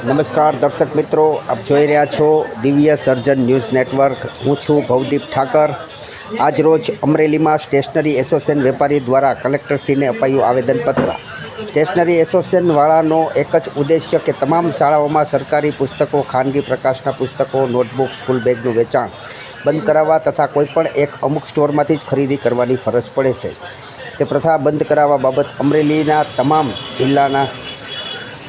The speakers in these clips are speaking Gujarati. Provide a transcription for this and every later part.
નમસ્કાર દર્શક મિત્રો, આપ જોઈ રહ્યા છો દિવ્ય સર્જન ન્યૂઝ નેટવર્ક. હું છું ભવદીપ ઠાકર. આજરોજ અમરેલીમાં સ્ટેશનરી એસોસિએશન વેપારી દ્વારા કલેક્ટરશ્રીને અપાયું આવેદનપત્ર. સ્ટેશનરી એસોસિએશનવાળાનો એક જ ઉદ્દેશ્ય કે તમામ શાળાઓમાં સરકારી પુસ્તકો, ખાનગી પ્રકાશના પુસ્તકો, નોટબુક, સ્કૂલ બેગનું વેચાણ બંધ કરાવવા તથા કોઈપણ એક અમુક સ્ટોરમાંથી જ ખરીદી કરવાની ફરજ પડે છે. તે પ્રથા બંધ કરાવવા બાબત અમરેલીના તમામ જિલ્લાના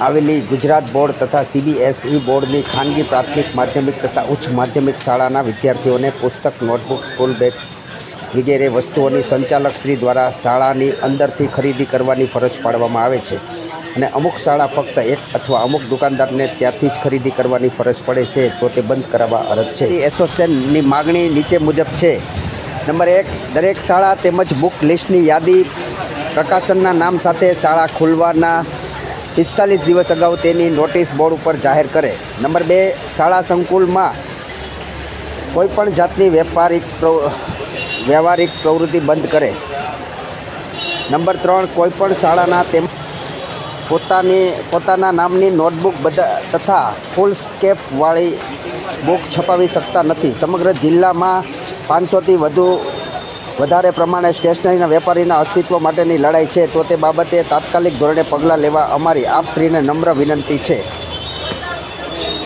આવેલી ગુજરાત બોર્ડ તથા CBSE બોર્ડની ખાનગી પ્રાથમિક, માધ્યમિક તથા ઉચ્ચ માધ્યમિક શાળાના વિદ્યાર્થીઓને પુસ્તક, નોટબુક, સ્કૂલ બેગ વગેરે વસ્તુઓની સંચાલકશ્રી દ્વારા શાળાની અંદરથી ખરીદી કરવાની ફરજ પાડવામાં આવે છે અને અમુક શાળા ફક્ત એક અથવા અમુક દુકાનદારને ત્યાંથી જ ખરીદી કરવાની ફરજ પડે છે, તો તે બંધ કરાવવા અરજ છે. એસોસિએશનની માગણી નીચે મુજબ છે. નંબર 1, દરેક શાળા તેમજ બુક લિસ્ટની યાદી પ્રકાશનના નામ સાથે શાળા ખુલવાના 45 દિવસ અગાઉ તેની નોટિસ બોર્ડ ઉપર જાહેર કરે. નંબર 2, શાળા સંકુલમાં કોઈપણ જાતની વ્યવહારિક પ્રવૃત્તિ બંધ કરે. નંબર 3, કોઈપણ શાળાના પોતાના નામની નોટબુક તથા ફૂલ સ્કેપવાળી બુક છપાવી શકતા નથી. સમગ્ર જિલ્લામાં 500થી વધારે પ્રમાણે સ્ટેશનરીના વેપારીના અસ્તિત્વ માટેની લડાઈ છે, તો તે બાબતે તાત્કાલિક ધોરણે પગલાં લેવા અમારી આપશ્રીને નમ્ર વિનંતી છે.